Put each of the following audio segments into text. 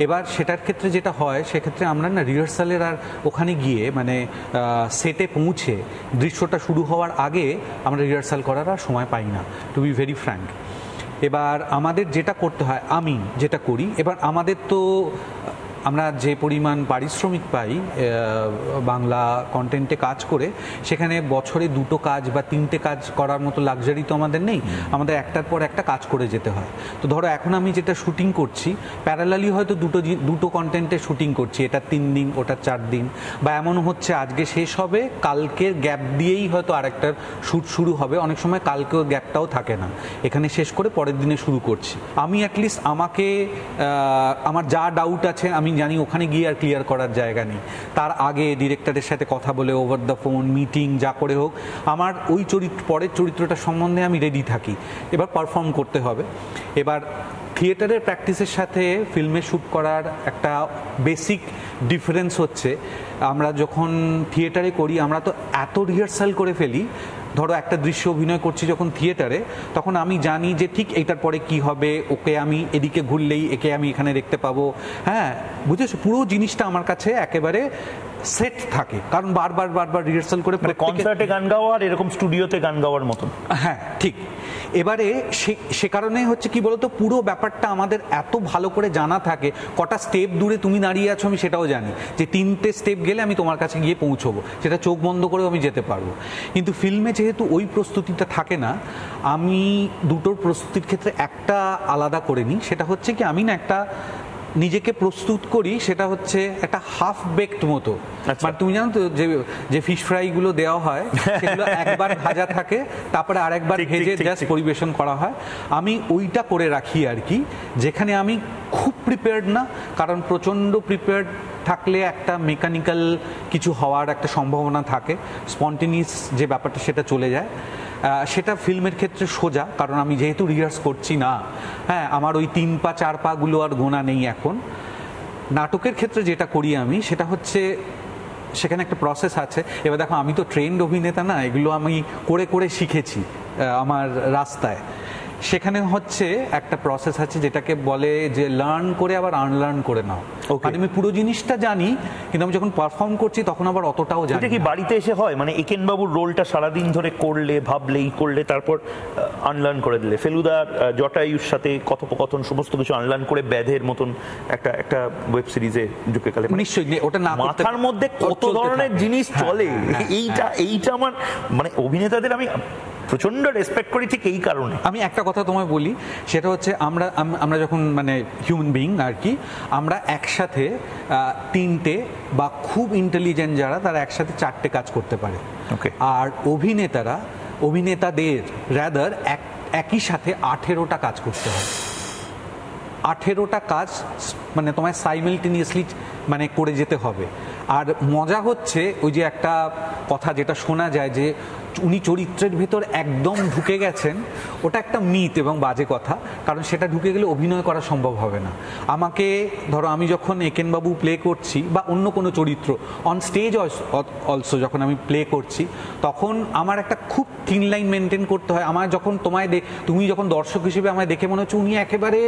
এবার সেটার ক্ষেত্রে যেটা হয় সেক্ষেত্রে আমরা না রিহার্সালের আর ওখানে গিয়ে মানে সেটে পৌঁছে দৃশ্যটা শুরু হওয়ার আগে আমরা রিহার্সাল করার আর সময় পাই না, টু বি ভেরি ফ্র্যাঙ্ক। এবার আমাদের যেটা করতে হয়, আমি যেটা করি, এবার আমাদের তো আমরা যে পরিমাণ পারিশ্রমিক পাই বাংলা কন্টেন্টে কাজ করে, সেখানে বছরে 2টো কাজ বা 3টে কাজ করার মতো লাক্সারি তো আমাদের নেই, আমাদের একটার পর একটা কাজ করে যেতে হয়। তো ধরো এখন আমি যেটা শুটিং করছি, প্যারালালি হয়তো দুটো কন্টেন্টে শুটিং করছি, এটা 3 দিন ওটা 4 দিন, বা এমনও হচ্ছে আজকে শেষ হবে, কালকের গ্যাপ দিয়েই হয়তো আরেকটার শ্যুট শুরু হবে, অনেক সময় কালকেও গ্যাপটাও থাকে না, এখানে শেষ করে পরের দিনে শুরু করছি। আমি অ্যাটলিস্ট আমাকে আমার যা ডাউট আছে আমি জানি ওখানে গিয়ে আর ক্লিয়ার করার জায়গা নেই, তার আগে ডিরেক্টরের সাথে কথা বলে ওভার দ্য ফোন মিটিং যা করে হোক আমার ওই পরের চরিত্রটা সম্বন্ধে আমি রেডি থাকি, এবার পারফর্ম করতে হবে। এবার থিয়েটারের প্র্যাকটিসের সাথে ফিল্মে শ্যুট করার একটা বেসিক ডিফারেন্স হচ্ছে, আমরা যখন থিয়েটারে করি আমরা তো এত রিহার্সাল করে ফেলি, ধরো একটা দৃশ্য অভিনয় করছি যখন থিয়েটারে, তখন আমি জানি যে ঠিক এইটার পরে কি হবে, ওকে আমি এদিকে ঘুরলেই একে আমি এখানে দেখতে পাবো, হ্যাঁ বুঝেছো, পুরো জিনিসটা আমার কাছে একেবারে সেট থাকে, কারণ বারবার বারবার রিহার্সাল করে, কনসার্টে গান গাওয়া আর এরকম স্টুডিওতে গান গাওয়ার মতন। হ্যাঁ ঠিক। এবারে সে কারণে হচ্ছে কি বলতো, পুরো ব্যাপারটা আমাদের এত ভালো করে জানা থাকে, কটা স্টেপ দূরে তুমি দাঁড়িয়ে আছো আমি সেটাও জানি, যে 3টে স্টেপ গেলে আমি তোমার কাছে গিয়ে পৌঁছবো, সেটা চোখ বন্ধ করেও আমি যেতে পারবো। কিন্তু ফিল্মে যেহেতু ওই প্রস্তুতিটা থাকে না, আমি দুটোর প্রস্তুতির ক্ষেত্রে একটা আলাদা করে নিই, সেটা হচ্ছে কি আমি না একটা নিজেকে প্রস্তুত করি, সেটা হচ্ছে একটা হাফ বেকড মতো, মানে তুমি জানো তো যে ফিশ ফ্রাই গুলো দেওয়া হয় সেগুলো একবার ভাজা থাকে, তারপরে আরেকবার ভেজে জাস্ট পরিবেশন করা হয়, আমি ওইটা করে রাখি আর কি, যেখানে আমি খুব প্রিপেয়ার্ড না, কারণ প্রচণ্ড প্রিপেয়ার্ড থাকলে একটা মেকানিক্যাল কিছু হওয়ার একটা সম্ভাবনা থাকে, স্পন্টেনিয়াস যে ব্যাপারটা সেটা চলে যায়। সেটা ফিল্মের ক্ষেত্রে সোজা, কারণ আমি যেহেতু রিহার্স করছি না, হ্যাঁ আমার ওই 3 পা 4 পাগুলো আর গোনা নেই এখন। নাটকের ক্ষেত্রে যেটা করি আমি, সেটা হচ্ছে সেখানে একটা প্রসেস আছে। এবার দেখো আমি তো ট্রেন্ড অভিনেতা না, এগুলো আমি করে করে শিখেছি আমার রাস্তায়। সেখানে হচ্ছে একটা প্রসেস আছে যেটাকে বলে যে লার্ন করে আবার আনলার্ন করে নাও, মানে আমি পুরো জিনিসটা জানি কিন্তু আমি যখন পারফর্ম করছি তখন আবার অতটাও জানি। এটা কি বাড়িতে এসে হয়, মানে একেন বাবুর রোলটা সারাদিন ধরে করলে ভাবলেই করলে তারপর আনলার্ন করে দিলে, ফেলুদার জটায়ুর সাথে কথোপকথন সমস্ত কিছু আনলার্ন করে ব্যাধের মতন একটা ওয়েব সিরিজে ঢুকে গেলে নিশ্চয়ই ওটা না, মাথার মধ্যে কত ধরনের জিনিস চলে, এইটা আমার মানে অভিনেতাদের আমি প্রচন্ড রেসপেক্ট করি ঠিক এই কারণে। আমি একটা কথা তোমায় বলি, সেটা হচ্ছে আমরা যখন মানে হিউম্যান বিইং আর কি, আমরা একসাথে 3টে বা খুব ইন্টেলিজেন্ট যারা তারা একসাথে 4টে কাজ করতে পারে, আর অভিনেতাদের রাদার একই সাথে 18টা কাজ করতে হয়। 18টা কাজ মানে তোমায় সাইমেলটেনিয়াসলি মানে করে যেতে হবে। আর মজা হচ্ছে ওই যে একটা কথা যেটা শোনা যায় যে উনি চরিত্রের ভেতর একদম ঢুকে গেছেন, ওটা একটা মিথ এবং বাজে কথা, কারণ সেটা ঢুকে গেলে অভিনয় করা সম্ভব হবে না। আমাকে ধরো আমি যখন একেনবাবু প্লে করছি বা অন্য কোনো চরিত্র অন স্টেজ অলসো যখন আমি প্লে করছি, তখন আমার একটা খুব থিন লাইন মেনটেন করতে হয়। আমার যখন তুমি যখন দর্শক হিসেবে আমায় দেখে মনে হচ্ছে উনি একেবারে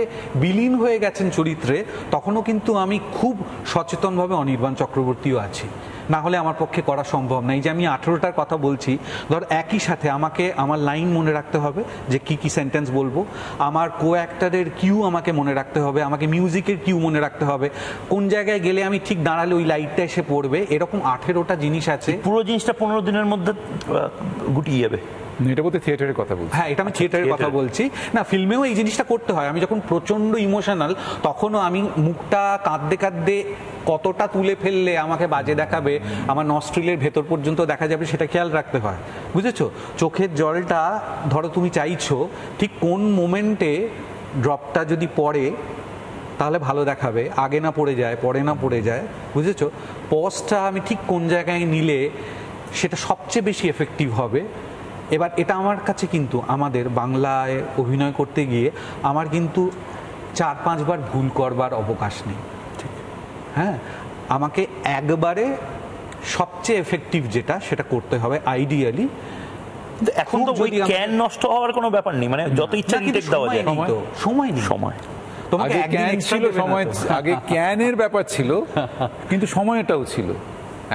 বিলীন হয়ে গেছেন চরিত্রে, তখনও কিন্তু আমি খুব সচেতনভাবে অনির্বাণ চক্রবর্তীও আছি, না হলে আমার পক্ষে করা সম্ভব না। এই যে আমি 18টার কথা বলছি, ধর একই সাথে আমাকে আমার লাইন মনে রাখতে হবে যে কি সেন্টেন্স বলবো, আমার কো অ্যাক্টরের কিউ আমাকে মনে রাখতে হবে, আমাকে মিউজিকের কিউ মনে রাখতে হবে, কোন জায়গায় গেলে আমি ঠিক দাঁড়ালে ওই লাইটটা এসে পড়বে, এরকম 18টা জিনিস আছে। পুরো জিনিসটা 15 দিনের মধ্যে গুটিয়ে যাবে। এটা বলতে থিয়েটারের কথা বলছি। হ্যাঁ, এটা আমি থিয়েটারের কথা বলছি না, ফিল্মেও এই জিনিসটা করতে হয়। আমি যখন প্রচন্ড ইমোশনাল, তখনও আমি মুখটা কাঁদতে কাঁদতে কতটা তুলে ফেললে আমাকে বাজে দেখাবে, আমার নস্ট্রিলের ভেতর পর্যন্ত দেখা যাবে, সেটা খেয়াল রাখতে হয়, বুঝেছো? চোখের জলটা ধরো তুমি চাইছো ঠিক কোন মোমেন্টে ড্রপটা যদি পড়ে তাহলে ভালো দেখাবে, আগে না পড়ে যায়, পরে না পড়ে যায়, বুঝেছো? পজটা আমি ঠিক কোন জায়গায় নিলে সেটা সবচেয়ে বেশি এফেক্টিভ হবে। এবার এটা আমার কাছে কিন্তু আমাদের বাংলায় অভিনয় করতে গিয়ে আমার কিন্তু 4-5 বার ভুল করবার অবকাশ নেই, হ্যাঁ, আমাকে একবারে সবচেয়ে এফেক্টিভ যেটা সেটা করতে হবে আইডিয়ালি। এখন তো ওই ক্যান নষ্ট হওয়ার কোনো ব্যাপার নেই, মানে যত ইচ্ছা রিটেক দেওয়া যায়, সময় নেই। তোমাকে আগে একদিন ক্যান extra ছিল, দেবে না সময় তো। আগে ক্যানের ব্যাপার ছিল, কিন্তু সময়টাও ছিল।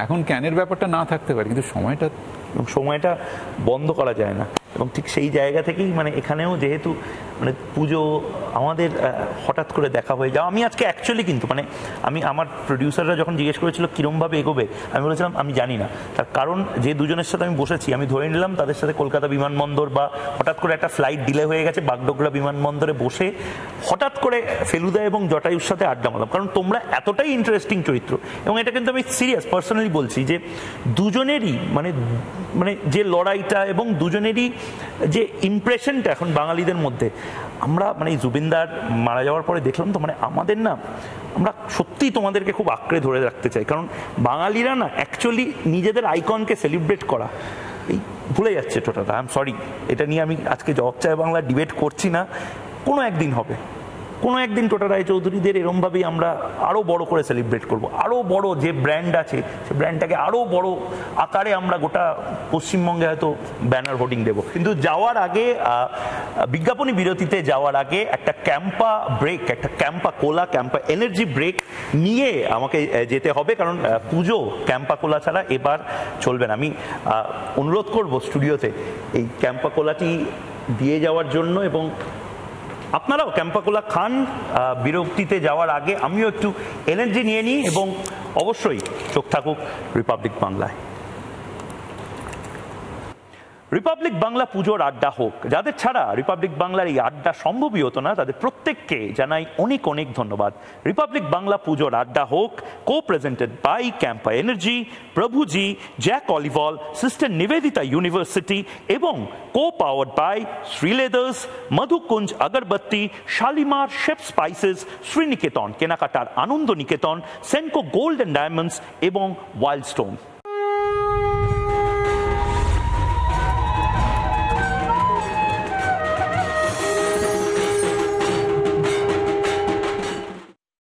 এখন ক্যানের ব্যাপারটা না থাকতে পারে, কিন্তু সময়টা এবং সময়টা বন্ধ করা যায় না। এবং ঠিক সেই জায়গা থেকেই মানে এখানেও যেহেতু মানে পুজো আমাদের হঠাৎ করে দেখা হয়ে যাও। আমি আজকে অ্যাকচুয়ালি কিন্তু মানে আমি আমার প্রডিউসাররা যখন জিজ্ঞেস করেছিল কীরমভাবে এগোবে, আমি বলেছিলাম আমি জানি না। তার কারণ যে দুজনের সাথে আমি বসেছি, আমি ধরে নিলাম তাদের সাথে কলকাতা বিমানবন্দর বা হঠাৎ করে একটা ফ্লাইট ডিলে হয়ে গেছে, বাগডোগরা বিমানবন্দরে বসে হঠাৎ করে ফেলুদা এবং জটায়ুর সাথে আড্ডা মারলাম। কারণ তোমরা এতটাই ইন্টারেস্টিং চরিত্র, এবং এটা কিন্তু আমি সিরিয়াস পার্সোনালি বলছি যে দুজনেরই মানে মানে যে লড়াইটা এবং দুজনেরই যে ইমপ্রেশনটা এখন বাঙালিদের মধ্যে, আমরা মানে জুবিনদার মারা যাওয়ার পরে দেখলাম তো মানে আমাদের না, আমরা সত্যিই তোমাদেরকে খুব আঁকড়ে ধরে রাখতে চাই। কারণ বাঙালিরা না অ্যাকচুয়ালি নিজেদের আইকনকে সেলিব্রেট করা এই ভুলে যাচ্ছে টোটাল। আই এম সরি, এটা নিয়ে আমি আজকে জবাব চাই বাংলা ডিবেট করছি না। কোনো একদিন হবে, কোনো একদিন টোটা রায়চৌধুরীদের এরমভাবেই আমরা আরও বড় করে সেলিব্রেট করব। আরও বড় যে ব্র্যান্ড আছে সেই ব্র্যান্ডটাকে আরও বড় আকারে আমরা গোটা পশ্চিমবঙ্গে হয়তো ব্যানার হোর্ডিং দেবো। কিন্তু যাওয়ার আগে বিজ্ঞাপনী বিরতিতে যাওয়ার আগে একটা ক্যাম্পা ব্রেক, একটা ক্যাম্পা কোলা, ক্যাম্পা এনার্জি ব্রেক নিয়ে আমাকে যেতে হবে, কারণ পুজো ক্যাম্পা কোলা ছাড়া এবার চলবে না। আমি অনুরোধ করব স্টুডিওতে এই ক্যাম্পা কোলাটি দিয়ে যাওয়ার জন্য, এবং আপনারাও ক্যাম্পা কোলা খান। বিরক্তিতে যাওয়ার আগে আমিও একটু এনার্জি নিয়ে নিই, এবং অবশ্যই চোখ থাকুক রিপাবলিক বাংলায়। রিপাবলিক বাংলা পুজোর আড্ডা হোক। যাদের ছাড়া রিপাবলিক বাংলার এই আড্ডা সম্ভবই হতো না, তাদের প্রত্যেককে জানাই অনেক অনেক ধন্যবাদ। রিপাবলিক বাংলা পুজোর আড্ডা হোক co presented by Campa energy, Prabhuji, Jac Olivol, sister Nivedita university এবং co powered by Sreeleathers, Madhukunja Agarbatti, Shalimar chef spices, Sreeniketan কেনাকাটার আনন্দ নিকেতন, সেনকো গোল্ড অ্যান্ড ডায়মন্ডস এবং ওয়াইল্ড স্টোন।